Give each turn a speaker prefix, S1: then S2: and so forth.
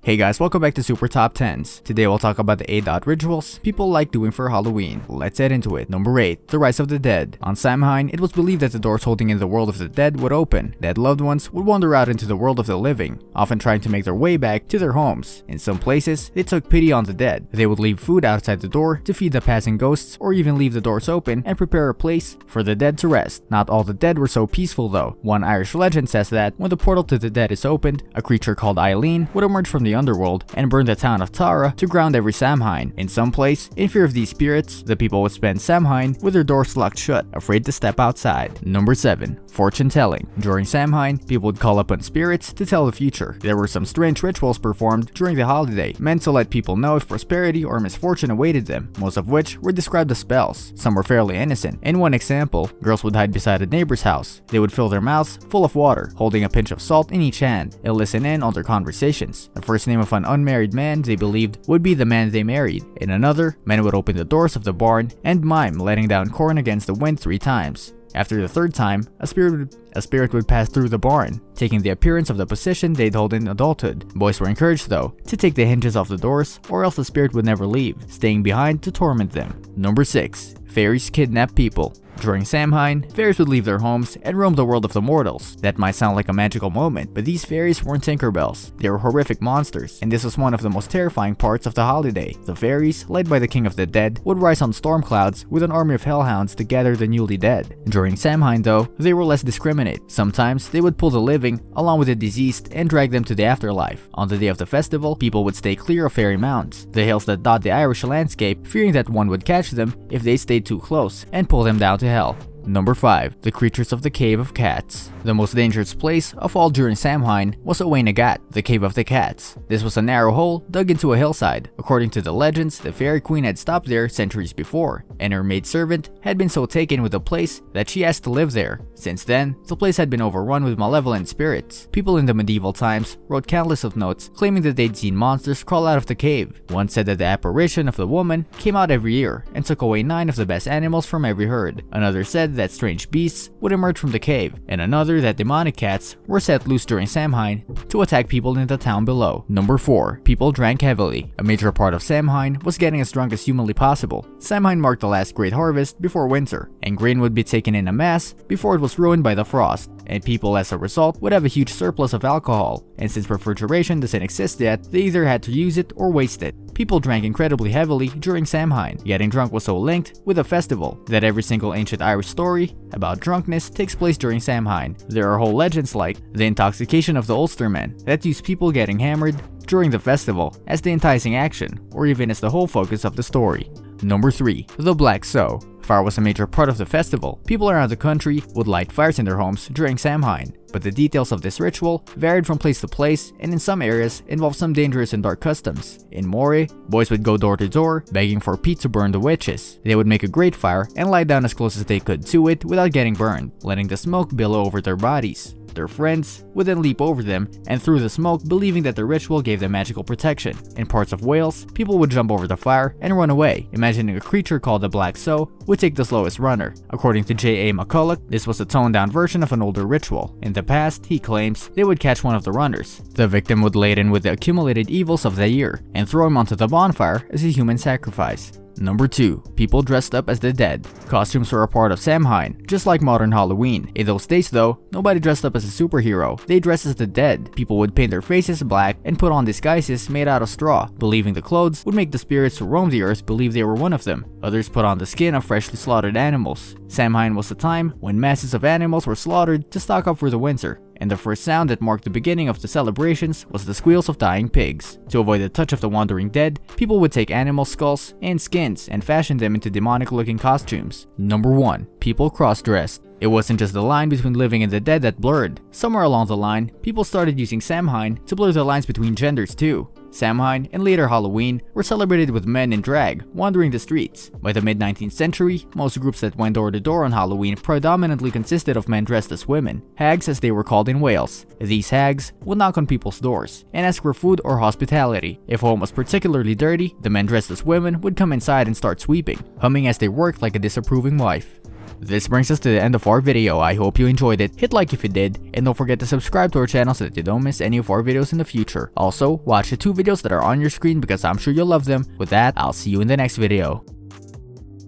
S1: Hey guys, welcome back to Super Top 10s. Today we'll talk about the 8 odd rituals people like doing for Halloween. Let's head into it. Number 8. The Rise of the Dead. On Samhain, it was believed that the doors holding in the world of the dead would open. Dead loved ones would wander out into the world of the living, often trying to make their way back to their homes. In some places, they took pity on the dead. They would leave food outside the door to feed the passing ghosts, or even leave the doors open and prepare a place for the dead to rest. Not all the dead were so peaceful though. One Irish legend says that when the portal to the dead is opened, a creature called Eileen would emerge from the underworld and burn the town of Tara to ground every Samhain. In some place, in fear of these spirits, the people would spend Samhain with their doors locked shut, afraid to step outside. Number 7. Fortune telling. During Samhain, people would call upon spirits to tell the future. There were some strange rituals performed during the holiday, meant to let people know if prosperity or misfortune awaited them, most of which were described as spells. Some were fairly innocent. In one example, girls would hide beside a neighbor's house. They would fill their mouths full of water, holding a pinch of salt in each hand, and listen in on their conversations. The first name of an unmarried man they believed would be the man they married. In another, men would open the doors of the barn and mime letting down corn against the wind 3 times. After the 3rd time, a spirit would pass through the barn, taking the appearance of the position they'd hold in adulthood. Boys were encouraged though to take the hinges off the doors, or else the spirit would never leave, staying behind to torment them. Number 6. Fairies kidnap people. During Samhain, fairies would leave their homes and roam the world of the mortals. That might sound like a magical moment, but these fairies weren't Tinkerbells. They were horrific monsters, and this was one of the most terrifying parts of the holiday. The fairies, led by the King of the Dead, would rise on storm clouds with an army of hellhounds to gather the newly dead. During Samhain though, they were less discriminate. Sometimes, they would pull the living, along with the deceased, and drag them to the afterlife. On the day of the festival, people would stay clear of fairy mounds, the hills that dot the Irish landscape, fearing that one would catch them if they stayed too close, and pull them down to hell. Number 5. The Creatures of the Cave of Cats. The most dangerous place of all during Samhain was Owain Nagat, the Cave of the Cats. This was a narrow hole dug into a hillside. According to the legends, the fairy queen had stopped there centuries before, and her maidservant had been so taken with the place that she asked to live there. Since then, the place had been overrun with malevolent spirits. People in the medieval times wrote countless of notes claiming that they'd seen monsters crawl out of the cave. One said that the apparition of the woman came out every year and took away 9 of the best animals from every herd. Another said that strange beasts would emerge from the cave, and another that demonic cats were set loose during Samhain to attack people in the town below. Number 4. People drank heavily. A major part of Samhain was getting as drunk as humanly possible. Samhain marked the last great harvest before winter, and grain would be taken in en masse before it was ruined by the frost, and people as a result would have a huge surplus of alcohol, and since refrigeration doesn't exist yet, they either had to use it or waste it. People drank incredibly heavily during Samhain. Getting drunk was so linked with a festival that every single ancient Irish story about drunkenness takes place during Samhain. There are whole legends like the intoxication of the Ulstermen that use people getting hammered during the festival as the enticing action, or even as the whole focus of the story. Number 3. The Black Sow. Fire was a major part of the festival. People around the country would light fires in their homes during Samhain, but the details of this ritual varied from place to place, and in some areas involved some dangerous and dark customs. In Moray, boys would go door to door begging for peat to burn the witches. They would make a great fire and lie down as close as they could to it without getting burned, letting the smoke billow over their bodies. Their friends would then leap over them and through the smoke, believing that the ritual gave them magical protection. In parts of Wales, people would jump over the fire and run away, imagining a creature called the Black Sow would take the slowest runner. According to J.A. McCulloch, this was a toned-down version of an older ritual. In the past, he claims, they would catch one of the runners. The victim would laden with the accumulated evils of the year and throw him onto the bonfire as a human sacrifice. Number 2. People dressed up as the dead. Costumes were a part of Samhain, just like modern Halloween. In those days though, nobody dressed up as a superhero. They dressed as the dead. People would paint their faces black and put on disguises made out of straw, believing the clothes would make the spirits who roam the earth believe they were one of them. Others put on the skin of freshly slaughtered animals. Samhain was a time when masses of animals were slaughtered to stock up for the winter, and the first sound that marked the beginning of the celebrations was the squeals of dying pigs. To avoid the touch of the wandering dead, people would take animal skulls and skins and fashion them into demonic-looking costumes. Number 1. People cross-dressed. It wasn't just the line between living and the dead that blurred. Somewhere along the line, people started using Samhain to blur the lines between genders too. Samhain and later Halloween were celebrated with men in drag wandering the streets. By the mid-19th century, most groups that went door to door on Halloween predominantly consisted of men dressed as women, hags as they were called in Wales. These hags would knock on people's doors and ask for food or hospitality. If home was particularly dirty, the men dressed as women would come inside and start sweeping, humming as they worked like a disapproving wife. This brings us to the end of our video. I hope you enjoyed it. Hit like if you did, and don't forget to subscribe to our channel so that you don't miss any of our videos in the future. Also, watch the 2 videos that are on your screen because I'm sure you'll love them. With that, I'll see you in the next video.